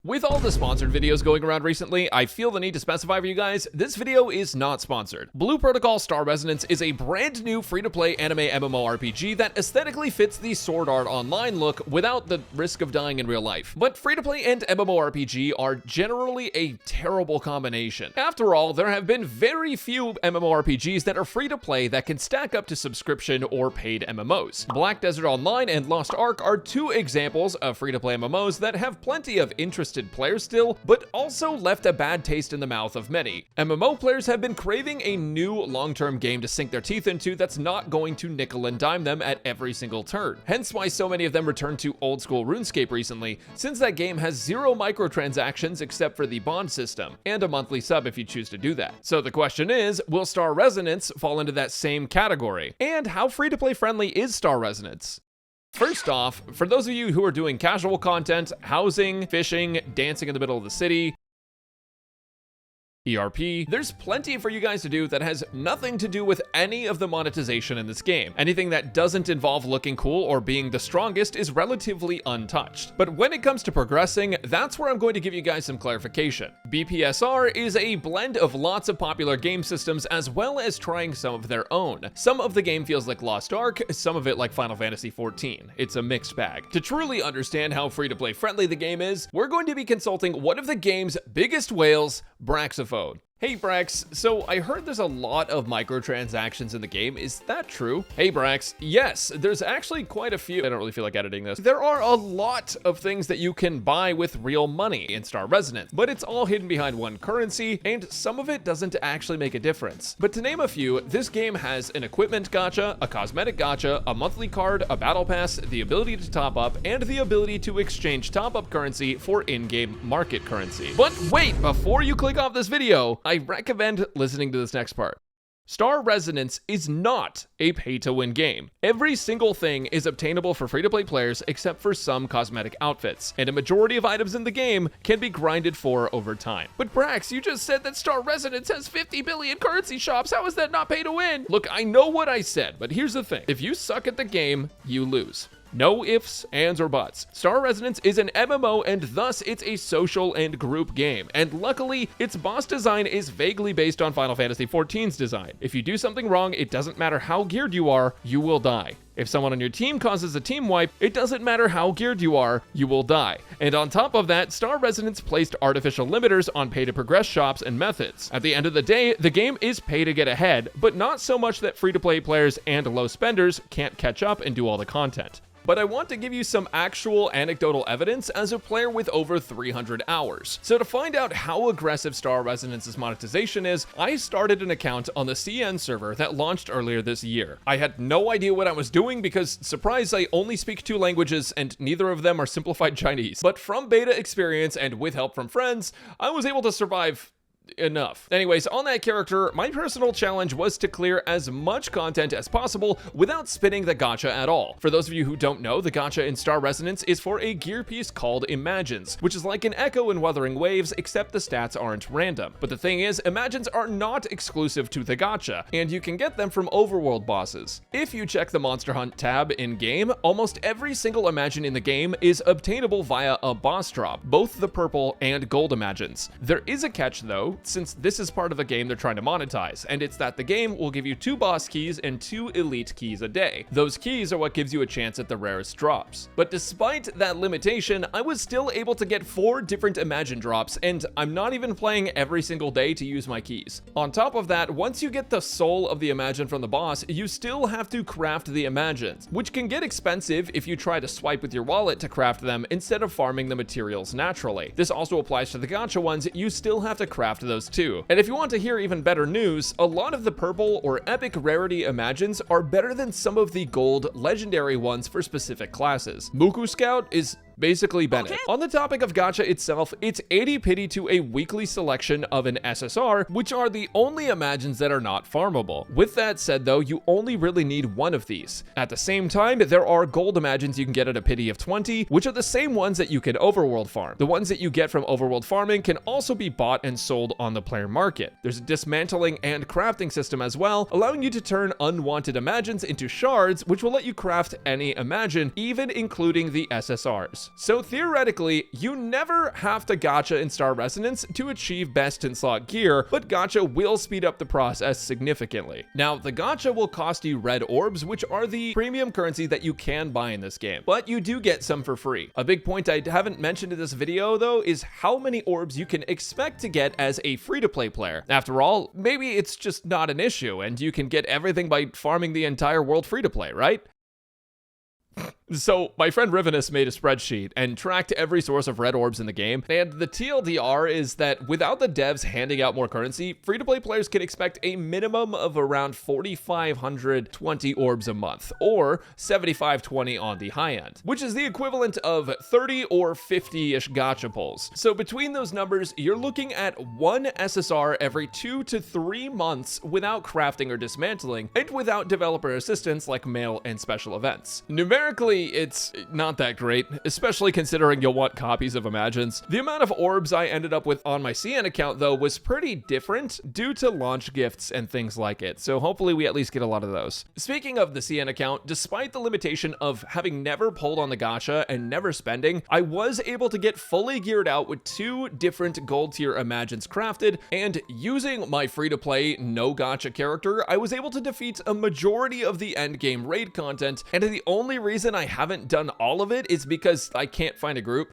With all the sponsored videos going around recently, I feel the need to specify for you guys, this video is not sponsored. Blue Protocol Star Resonance is a brand new free-to-play anime MMORPG that aesthetically fits the Sword Art Online look without the risk of dying in real life. But free-to-play and MMORPG are generally a terrible combination. After all, there have been very few MMORPGs that are free-to-play that can stack up to subscription or paid MMOs. Black Desert Online and Lost Ark are two examples of free-to-play MMOs that have plenty of interesting players still, but also left a bad taste in the mouth of many. MMO players have been craving a new long-term game to sink their teeth into that's not going to nickel and dime them at every single turn. Hence why so many of them returned to old school RuneScape recently, since that game has zero microtransactions except for the bond system, and a monthly sub if you choose to do that. So the question is, will Star Resonance fall into that same category? And how free-to-play friendly is Star Resonance? First off, for those of you who are doing casual content, housing, fishing, dancing in the middle of the city, ERP, there's plenty for you guys to do that has nothing to do with any of the monetization in this game. Anything that doesn't involve looking cool or being the strongest is relatively untouched. But when it comes to progressing, that's where I'm going to give you guys some clarification. BPSR is a blend of lots of popular game systems as well as trying some of their own. Some of the game feels like Lost Ark, some of it like Final Fantasy XIV. It's a mixed bag. To truly understand how free-to-play friendly the game is, we're going to be consulting one of the game's biggest whales, Braxophone. Hey Brax, so I heard there's a lot of microtransactions in the game, is that true? Hey Brax, yes, there's actually quite a few. I don't really feel like editing this. There are a lot of things that you can buy with real money in Star Resonance, but it's all hidden behind one currency, and some of it doesn't actually make a difference. But to name a few, this game has an equipment gacha, a cosmetic gacha, a monthly card, a battle pass, the ability to top up, and the ability to exchange top-up currency for in-game market currency. But wait, before you click off this video, I recommend listening to this next part. Star Resonance is not a pay-to-win game. Every single thing is obtainable for free-to-play players except for some cosmetic outfits, and a majority of items in the game can be grinded for over time. But Brax, you just said that Star Resonance has 50 billion currency shops. How is that not pay-to-win? Look, I know what I said, but here's the thing. If you suck at the game, you lose. No ifs, ands, or buts. Star Resonance is an MMO and thus it's a social and group game. And luckily, its boss design is vaguely based on Final Fantasy XIV's design. If you do something wrong, it doesn't matter how geared you are, you will die. If someone on your team causes a team wipe, it doesn't matter how geared you are, you will die. And on top of that, Star Resonance placed artificial limiters on pay-to-progress shops and methods. At the end of the day, the game is pay to get ahead, but not so much that free-to-play players and low spenders can't catch up and do all the content. But I want to give you some actual anecdotal evidence as a player with over 300 hours. So to find out how aggressive Star Resonance's monetization is, I started an account on the CN server that launched earlier this year. I had no idea what I was doing because, surprise, I only speak 2 languages and neither of them are simplified Chinese. But from beta experience and with help from friends, I was able to survive enough. Anyways, on that character, my personal challenge was to clear as much content as possible without spinning the gacha at all. For those of you who don't know, the gacha in Star Resonance is for a gear piece called Imagines, which is like an Echo in Wuthering Waves, except the stats aren't random. But the thing is, Imagines are not exclusive to the gacha, and you can get them from overworld bosses. If you check the Monster Hunt tab in-game, almost every single Imagine in the game is obtainable via a boss drop, both the purple and gold Imagines. There is a catch though, since this is part of the game they're trying to monetize, and it's that the game will give you 2 boss keys and 2 elite keys a day. Those keys are what gives you a chance at the rarest drops. But despite that limitation, I was still able to get 4 different Imagine drops, and I'm not even playing every single day to use my keys. On top of that, once you get the soul of the Imagine from the boss, you still have to craft the Imagines, which can get expensive if you try to swipe with your wallet to craft them instead of farming the materials naturally. This also applies to the gacha ones. You still have to craft those too. And if you want to hear even better news, a lot of the purple or epic rarity Imagines are better than some of the gold legendary ones for specific classes. Muku Scout is basically Bennett. Okay. On the topic of gacha itself, it's 80 pity to a weekly selection of an SSR, which are the only Imagines that are not farmable. With that said though, you only really need one of these. At the same time, there are gold Imagines you can get at a pity of 20, which are the same ones that you can overworld farm. The ones that you get from overworld farming can also be bought and sold on the player market. There's a dismantling and crafting system as well, allowing you to turn unwanted Imagines into shards, which will let you craft any Imagine, even including the SSRs. orbs. So theoretically, you never have to gacha in Star Resonance to achieve best in slot gear, but gacha will speed up the process significantly. Now, the gacha will cost you red orbs, which are the premium currency that you can buy in this game, but you do get some for free. A big point I haven't mentioned in this video though is how many orbs you can expect to get as a free-to-play player. After all, maybe it's just not an issue and you can get everything by farming the entire world free-to-play, right? So, my friend Rivenus made a spreadsheet and tracked every source of red orbs in the game, and the TLDR is that without the devs handing out more currency, free-to-play players can expect a minimum of around 4,520 orbs a month, or 7,520 on the high end, which is the equivalent of 30 or 50-ish gacha pulls. So between those numbers, you're looking at one SSR every 2 to 3 months without crafting or dismantling, and without developer assistance like mail and special events. Numerically, it's not that great, especially considering you'll want copies of Imagines. The amount of orbs I ended up with on my CN account, though, was pretty different due to launch gifts and things like it, so hopefully we at least get a lot of those. Speaking of the CN account, despite the limitation of having never pulled on the gacha and never spending, I was able to get fully geared out with 2 different gold tier Imagines crafted, and using my free-to-play no gacha character, I was able to defeat a majority of the endgame raid content, and the only reason I haven't done all of it is because I can't find a group.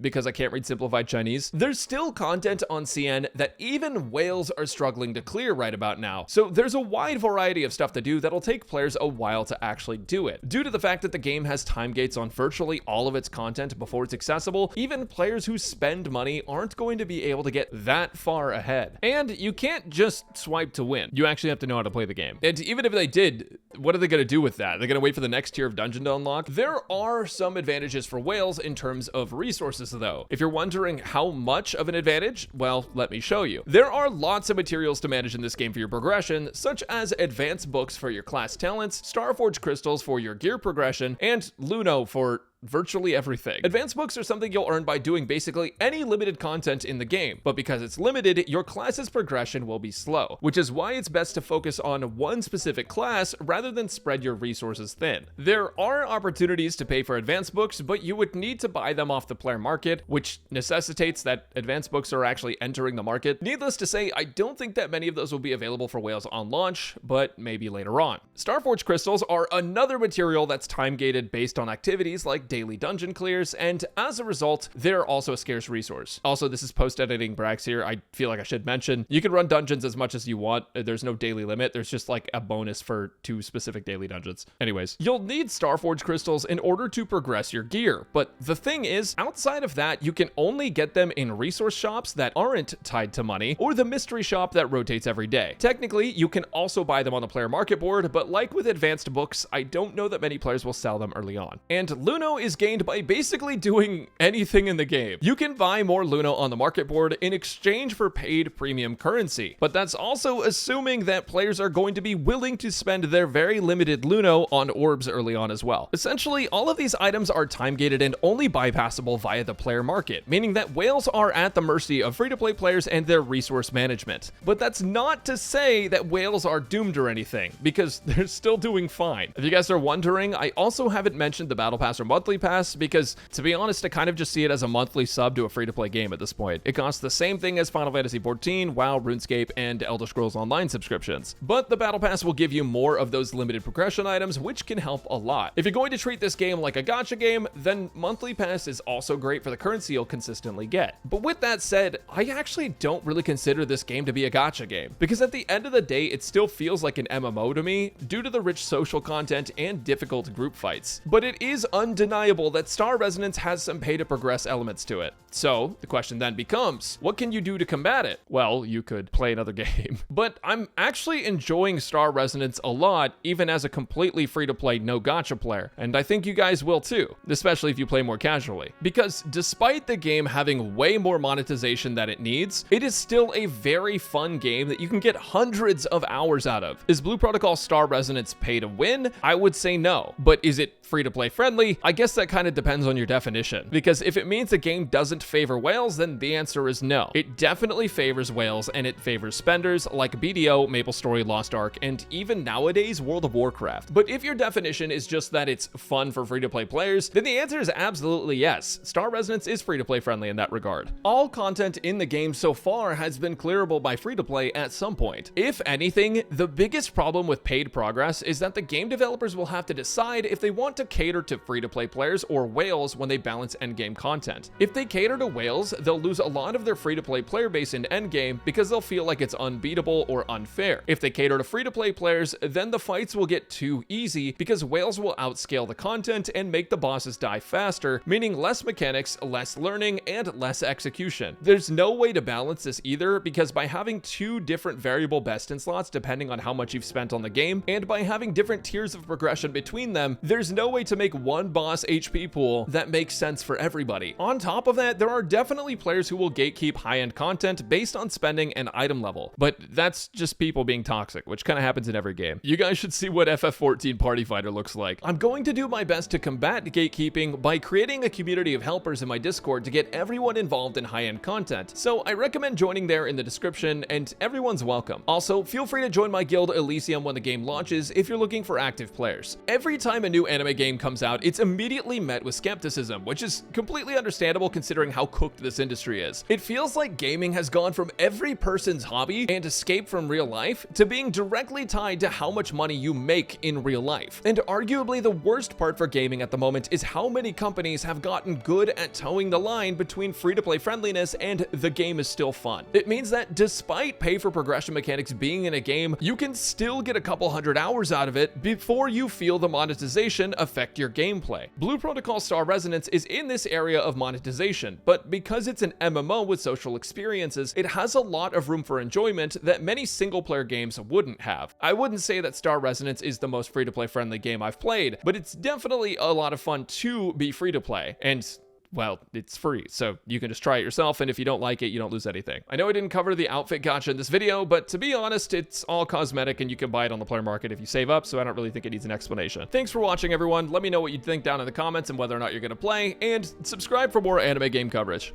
Because I can't read simplified Chinese. There's still content on CN that even whales are struggling to clear right about now. So there's a wide variety of stuff to do that'll take players a while to actually do it. Due to the fact that the game has time gates on virtually all of its content before it's accessible, even players who spend money aren't going to be able to get that far ahead. And you can't just swipe to win. You actually have to know how to play the game. And even if they did, what are they going to do with that? They're going to wait for the next tier of dungeon to unlock? There are some advantages for whales in terms of resources though. If you're wondering how much of an advantage, well, let me show you. There are lots of materials to manage in this game for your progression, such as advanced books for your class talents, Starforge crystals for your gear progression, and Luno for virtually everything. Advanced books are something you'll earn by doing basically any limited content in the game, but because it's limited, your class's progression will be slow, which is why it's best to focus on one specific class rather than spread your resources thin. There are opportunities to pay for advanced books, but you would need to buy them off the player market, which necessitates that advanced books are actually entering the market. Needless to say, I don't think that many of those will be available for whales on launch, but maybe later on. Starforge crystals are another material that's time gated based on activities like daily dungeon clears, and as a result, they're also a scarce resource. Also, this is post-editing Brax here. I feel like I should mention, you can run dungeons as much as you want. There's no daily limit. There's just like a bonus for 2 specific daily dungeons. Anyways, you'll need Starforge crystals in order to progress your gear, but the thing is, outside of that, you can only get them in resource shops that aren't tied to money, or the mystery shop that rotates every day. Technically, you can also buy them on the player market board, but like with advanced books, I don't know that many players will sell them early on. And Luno is gained by basically doing anything in the game. You can buy more Luno on the market board in exchange for paid premium currency, but that's also assuming that players are going to be willing to spend their very limited Luno on orbs early on as well. Essentially, all of these items are time gated and only bypassable via the player market, meaning that whales are at the mercy of free-to-play players and their resource management. But that's not to say that whales are doomed or anything, because they're still doing fine. If you guys are wondering, I also haven't mentioned the Battle Pass or Monthly Pass because, to be honest, I kind of just see it as a monthly sub to a free-to-play game at this point. It costs the same thing as Final Fantasy XIV, WoW, RuneScape, and Elder Scrolls Online subscriptions. But the Battle Pass will give you more of those limited progression items, which can help a lot. If you're going to treat this game like a gacha game, then Monthly Pass is also great for the currency you'll consistently get. But with that said, I actually don't really consider this game to be a gacha game, because at the end of the day, it still feels like an MMO to me, due to the rich social content and difficult group fights. But it is undeniable that Star Resonance has some pay-to-progress elements to it. So, the question then becomes, what can you do to combat it? Well, you could play another game. But I'm actually enjoying Star Resonance a lot, even as a completely free-to-play no gacha player, and I think you guys will too, especially if you play more casually. Because despite the game having way more monetization than it needs, it is still a very fun game that you can get hundreds of hours out of. Is Blue Protocol Star Resonance pay to win? I would say no. But is it free-to-play friendly? I guess guess that kind of depends on your definition, because if it means the game doesn't favor whales, then the answer is no. It definitely favors whales, and it favors spenders like BDO, MapleStory, Lost Ark, and even nowadays World of Warcraft. But if your definition is just that it's fun for free-to-play players, then the answer is absolutely yes. Star Resonance is free-to-play friendly in that regard. All content in the game so far has been clearable by free-to-play at some point. If anything, the biggest problem with paid progress is that the game developers will have to decide if they want to cater to free-to-play players or whales when they balance endgame content. If they cater to whales, they'll lose a lot of their free-to-play player base in endgame because they'll feel like it's unbeatable or unfair. If they cater to free-to-play players, then the fights will get too easy because whales will outscale the content and make the bosses die faster, meaning less mechanics, less learning, and less execution. There's no way to balance this either, because by having two different variable best-in slots depending on how much you've spent on the game, and by having different tiers of progression between them, there's no way to make one boss HP pool that makes sense for everybody. On top of that, there are definitely players who will gatekeep high-end content based on spending and item level, but that's just people being toxic, which kind of happens in every game. You guys should see what FF14 Party Fighter looks like. I'm going to do my best to combat gatekeeping by creating a community of helpers in my Discord to get everyone involved in high-end content, so I recommend joining there in the description, and everyone's welcome. Also, feel free to join my guild Elysium when the game launches if you're looking for active players. Every time a new anime game comes out, it's immediately met with skepticism, which is completely understandable considering how cooked this industry is. It feels like gaming has gone from every person's hobby and escape from real life to being directly tied to how much money you make in real life. And arguably the worst part for gaming at the moment is how many companies have gotten good at towing the line between free-to-play friendliness and the game is still fun. It means that despite pay-for-progression mechanics being in a game, you can still get a couple hundred hours out of it before you feel the monetization affect your gameplay. Blue Protocol Star Resonance is in this area of monetization, but because it's an MMO with social experiences, it has a lot of room for enjoyment that many single-player games wouldn't have. I wouldn't say that Star Resonance is the most free-to-play friendly game I've played, but it's definitely a lot of fun to be free-to-play, and well, it's free, so you can just try it yourself, and if you don't like it, you don't lose anything. I know I didn't cover the outfit gacha in this video, but to be honest, it's all cosmetic, and you can buy it on the player market if you save up, so I don't really think it needs an explanation. Thanks for watching, everyone. Let me know what you think down in the comments and whether or not you're gonna play, and subscribe for more anime game coverage.